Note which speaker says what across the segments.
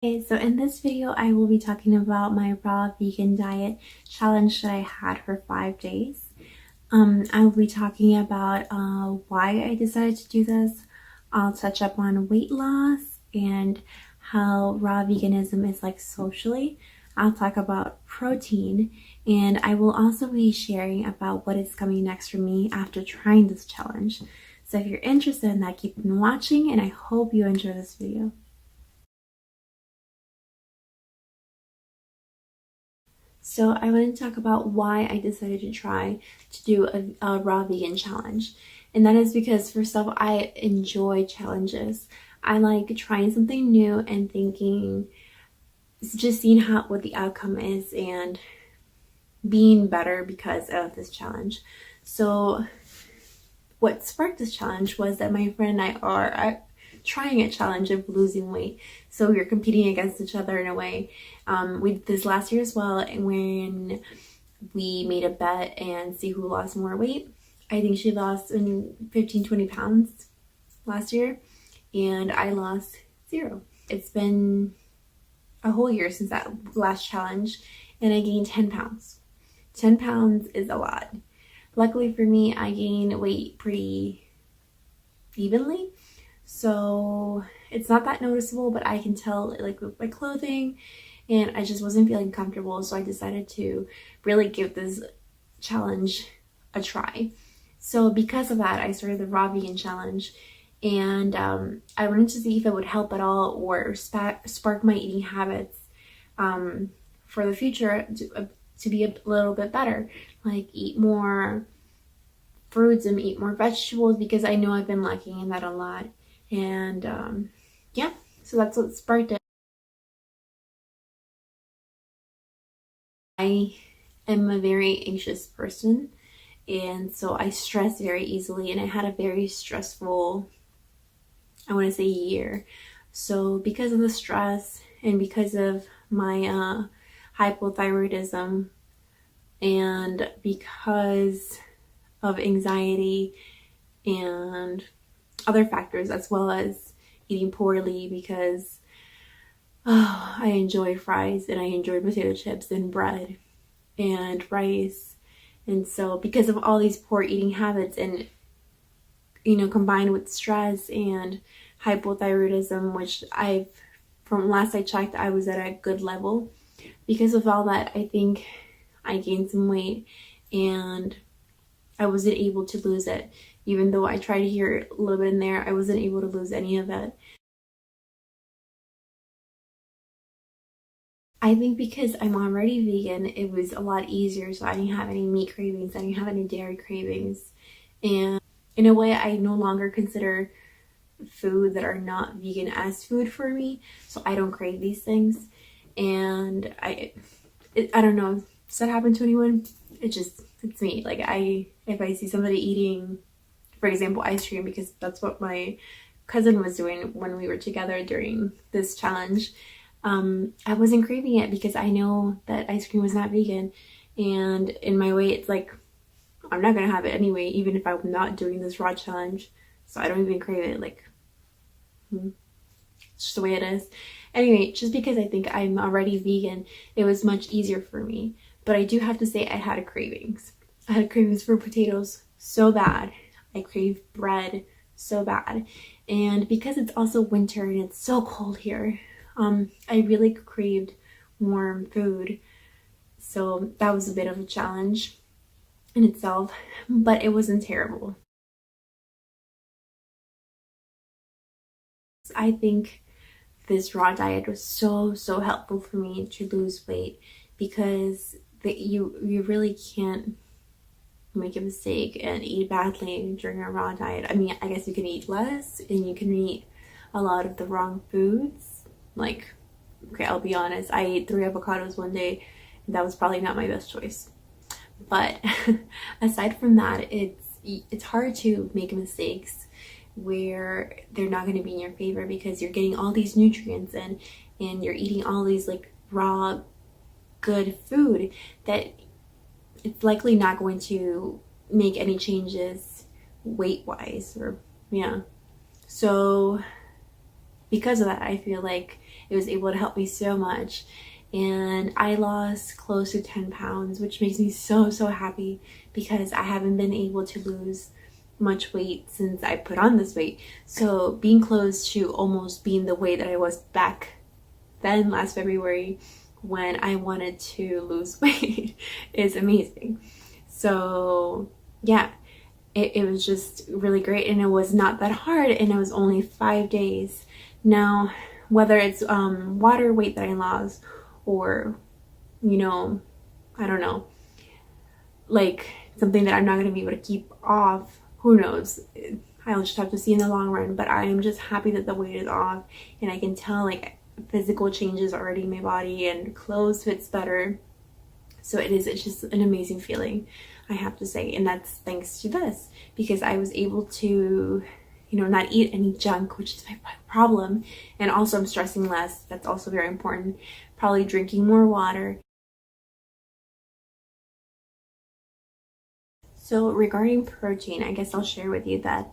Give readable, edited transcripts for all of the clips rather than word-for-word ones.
Speaker 1: Okay, so in this video, I will be talking about my raw vegan diet challenge that I had for 5 days. I will be talking about why I decided to do this. I'll touch up on weight loss and how raw veganism is like socially. I'll talk about protein, and I will also be sharing about what is coming next for me after trying this challenge. So if you're interested in that, keep on watching, and I hope you enjoy this video. So I want to talk about why I decided to try to do a raw vegan challenge. And that is because first off, I enjoy challenges. I like trying something new and thinking, just seeing what the outcome is and being better because of this challenge. So what sparked this challenge was that my friend and I are trying a challenge of losing weight. So we were competing against each other in a way. We did this last year as well, and when we made a bet and see who lost more weight. I think she lost 15-20 pounds last year, and I lost 0. It's been a whole year since that last challenge, and I gained 10 pounds. 10 pounds is a lot. Luckily for me, I gain weight pretty evenly, so it's not that noticeable, but I can tell like with my clothing, and I just wasn't feeling comfortable, so I decided to really give this challenge a try. So because of that, I started the raw vegan challenge, and I wanted to see if it would help at all or spark my eating habits for the future to be a little bit better, like eat more fruits and eat more vegetables, because I know I've been lacking in that a lot. And yeah, so that's what sparked it. I am a very anxious person, and so I stress very easily, and I had a very stressful, I want to say, year. So because of the stress and because of my hypothyroidism and because of anxiety and other factors, as well as eating poorly because I enjoy fries and I enjoy potato chips and bread and rice. And so because of all these poor eating habits and, combined with stress and hypothyroidism, which from last I checked, I was at a good level. Because of all that, I think I gained some weight and I wasn't able to lose it. Even though I tried here a little bit in there, I wasn't able to lose any of it. I think because I'm already vegan, it was a lot easier, so I didn't have any meat cravings, I didn't have any dairy cravings. And in a way, I no longer consider food that are not vegan as food for me, so I don't crave these things. And I don't know, does that happen to anyone? It's me. Like, if I see somebody eating, for example, ice cream, because that's what my cousin was doing when we were together during this challenge, I wasn't craving it because I know that ice cream was not vegan. And in my way, it's like, I'm not gonna have it anyway, even if I'm not doing this raw challenge. So I don't even crave it. Like, it's just the way it is. Anyway, just because I think I'm already vegan, it was much easier for me. But I do have to say I had cravings. I had cravings for potatoes so bad. I crave bread so bad. And because it's also winter and it's so cold here, I really craved warm food. So that was a bit of a challenge in itself, but it wasn't terrible. I think this raw diet was so helpful for me to lose weight, because you really can't make a mistake and eat badly during a raw diet. I mean, I guess you can eat less and you can eat a lot of the wrong foods. Like, okay, I'll be honest, I ate 3 avocados one day, and that was probably not my best choice. But aside from that, it's hard to make mistakes where they're not going to be in your favor, because you're getting all these nutrients and you're eating all these like raw good food that it's likely not going to make any changes weight wise, or yeah. So because of that, I feel like it was able to help me so much. And I lost close to 10 pounds, which makes me so, so happy because I haven't been able to lose much weight since I put on this weight. So being close to almost being the weight that I was back then last February when I wanted to lose weight is amazing. So yeah, it was just really great, and it was not that hard, and it was only 5 days. Now, whether it's water weight that I lost or, you know, I don't know, like something that I'm not going to be able to keep off, who knows? I'll just have to see in the long run, but I am just happy that the weight is off, and I can tell like physical changes already in my body, and clothes fits better. So it's just an amazing feeling, I have to say, and that's thanks to this, because I was able to, you know, not eat any junk, which is my problem, and also I'm stressing less. That's also very important. Probably drinking more water. So regarding protein, I guess I'll share with you that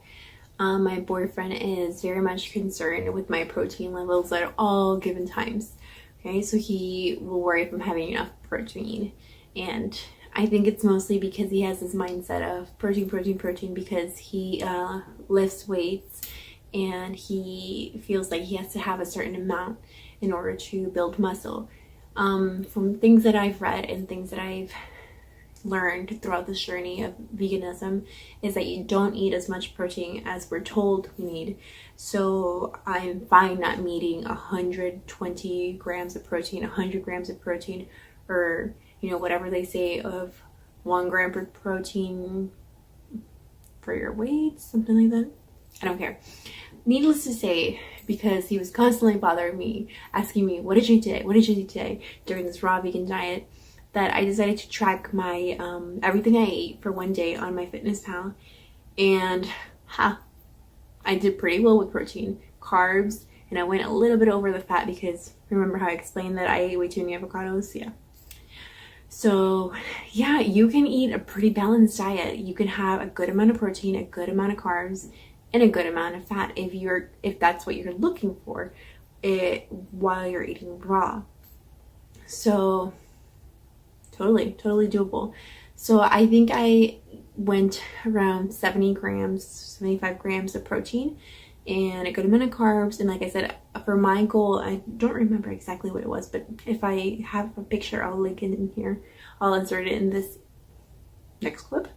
Speaker 1: my boyfriend is very much concerned with my protein levels at all given times. Okay, so he will worry if I'm having enough protein, and I think it's mostly because he has this mindset of protein, protein, protein, because he lifts weights and he feels like he has to have a certain amount in order to build muscle. From things that I've read and things that I've learned throughout this journey of veganism is that you don't eat as much protein as we're told we need. So I'm fine not meeting 120 grams of protein, 100 grams of protein, or, you know, whatever they say of 1 gram per protein for your weight, something like that. I don't care. Needless to say, because he was constantly bothering me, asking me, what did you do today? What did you do today during this raw vegan diet? That I decided to track my everything I ate for one day on MyFitnessPal, and I did pretty well with protein, carbs, and I went a little bit over the fat because remember how I explained that I ate way too many avocados? Yeah. So yeah, you can eat a pretty balanced diet. You can have a good amount of protein, a good amount of carbs, and a good amount of fat if that's what you're looking for while you're eating raw. So totally doable. So I think I went around 75 grams of protein and a good amount of carbs. And like I said, for my goal, I don't remember exactly what it was, but if I have a picture, I'll link it in here. I'll insert it in this next clip.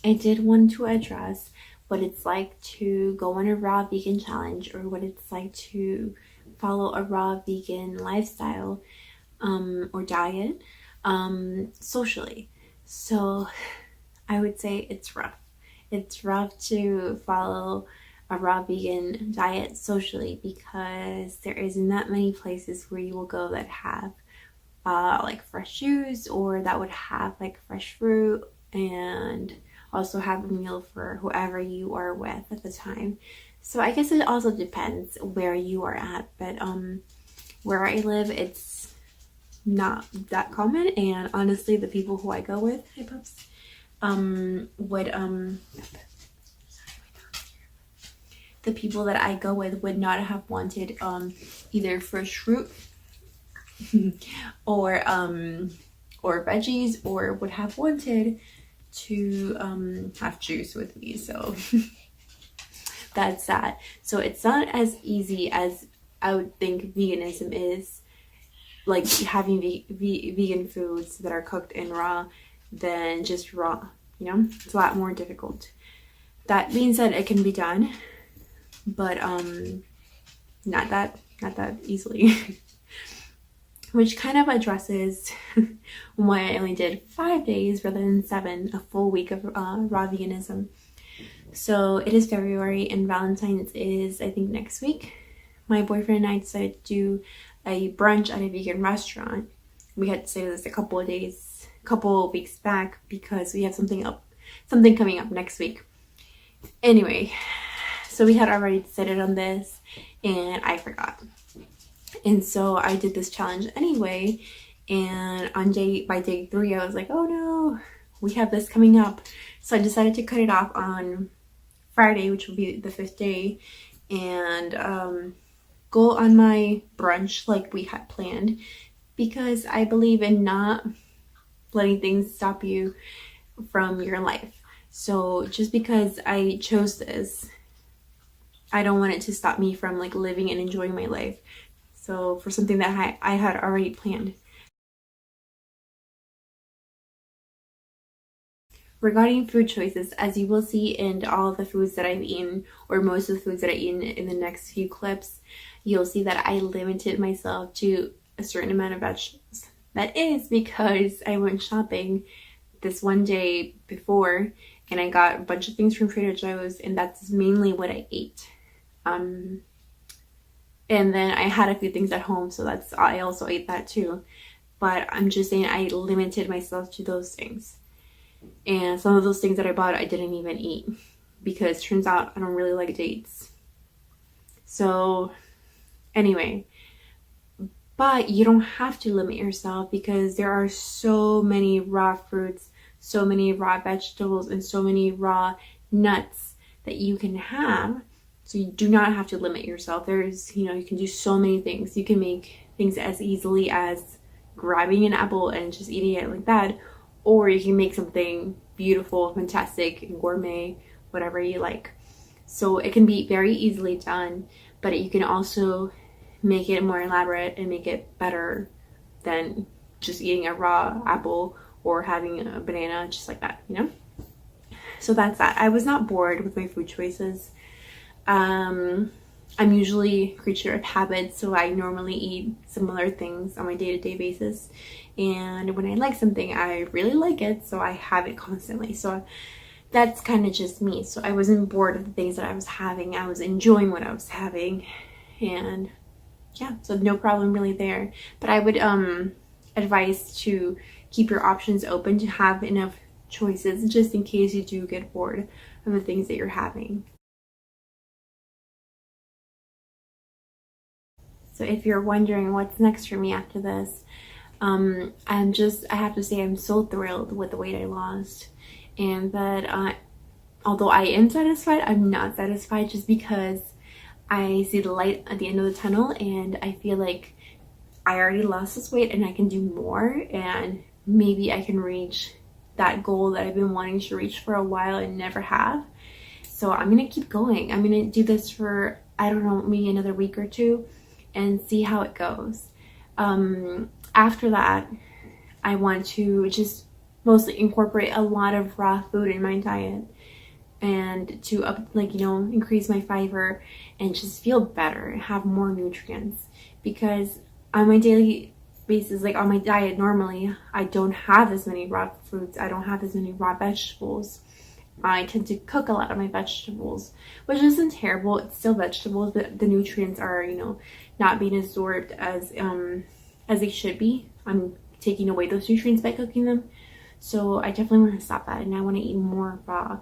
Speaker 1: I did want to address what it's like to go on a raw vegan challenge, or what it's like to follow a raw vegan lifestyle or diet socially. So I would say it's rough. It's rough to follow a raw vegan diet socially because there isn't that many places where you will go that have like fresh juice, or that would have like fresh fruit, and also have a meal for whoever you are with at the time. So I guess it also depends where you are at, but where I live, it's not that common, and honestly the people who I go with, hey pups, would the people that I go with would not have wanted either fresh fruit or veggies, or would have wanted to have juice with me. So that's that. So it's not as easy as I would think veganism is, like having vegan foods that are cooked in raw than just raw, you know. It's a lot more difficult. That being said, it can be done, but not that easily. Which kind of addresses why I only did 5 days rather than 7, a full week of raw veganism. So it is February, and Valentine's is, I think, next week. My boyfriend and I decided to do a brunch at a vegan restaurant. We had to say this a couple of weeks back because we have something coming up next week. Anyway, so we had already decided on this, and I forgot. And so I did this challenge anyway, and by day 3 I was like, oh no, we have this coming up. So I decided to cut it off on Friday, which will be the 5th day, and go on my brunch like we had planned, because I believe in not letting things stop you from your life. So just because I chose this, I don't want it to stop me from like living and enjoying my life. So for something that I had already planned. Regarding food choices, as you will see in all the foods that I've eaten, or most of the foods that I've eaten in the next few clips, you'll see that I limited myself to a certain amount of vegetables. That is because I went shopping this one day before, and I got a bunch of things from Trader Joe's, and that's mainly what I ate. And then I had a few things at home, so I also ate that too. But I'm just saying I limited myself to those things. And some of those things that I bought I didn't even eat, because turns out I don't really like dates. So anyway, but you don't have to limit yourself, because there are so many raw fruits, so many raw vegetables, and so many raw nuts that you can have. So you do not have to limit yourself. There's, you can do so many things. You can make things as easily as grabbing an apple and just eating it like that, or you can make something beautiful, fantastic, and gourmet, whatever you like. So it can be very easily done, but you can also make it more elaborate and make it better than just eating a raw apple or having a banana just like that, So that's that. I was not bored with my food choices. I'm usually a creature of habit, so I normally eat similar things on my day-to-day basis. And when I like something, I really like it, so I have it constantly. So that's kind of just me. So I wasn't bored of the things that I was having. I was enjoying what I was having. And yeah, so no problem really there. But I would advise to keep your options open, to have enough choices just in case you do get bored of the things that you're having. So if you're wondering what's next for me after this, I have to say I'm so thrilled with the weight I lost, and that although I am satisfied, I'm not satisfied, just because I see the light at the end of the tunnel, and I feel like I already lost this weight and I can do more, and maybe I can reach that goal that I've been wanting to reach for a while and never have. So I'm gonna keep going. I'm gonna do this for, I don't know, maybe another week or two and see how it goes. After that, I want to just mostly incorporate a lot of raw food in my diet, and to increase my fiber and just feel better, have more nutrients, because on my daily basis, like on my diet normally, I don't have as many raw fruits, I don't have as many raw vegetables. I tend to cook a lot of my vegetables, which isn't terrible. It's still vegetables, but the nutrients are, not being absorbed as they should be. I'm taking away those nutrients by cooking them. So I definitely want to stop that, and I want to eat more raw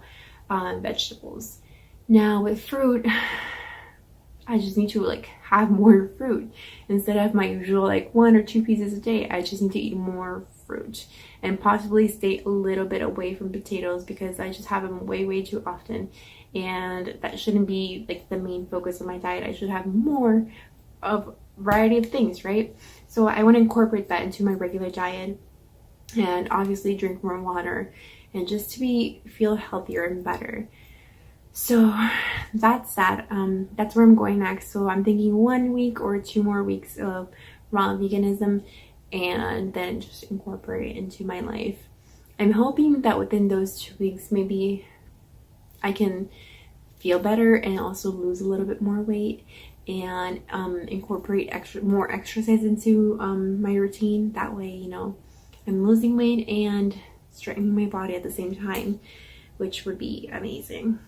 Speaker 1: vegetables. Now with fruit, I just need to have more fruit. Instead of my usual 1 or 2 pieces a day, I just need to eat more fruit, and possibly stay a little bit away from potatoes, because I just have them way too often, and that shouldn't be the main focus of my diet. I should have more of variety of things, right? So I want to incorporate that into my regular diet, and obviously drink more water, and just to feel healthier and better. So that's that. That's where I'm going next. So I'm thinking 1 week or 2 more weeks of raw veganism, and then just incorporate it into my life. I'm hoping that within those 2 weeks, maybe I can feel better and also lose a little bit more weight, and incorporate more exercise into my routine. That way, I'm losing weight and strengthening my body at the same time, which would be amazing.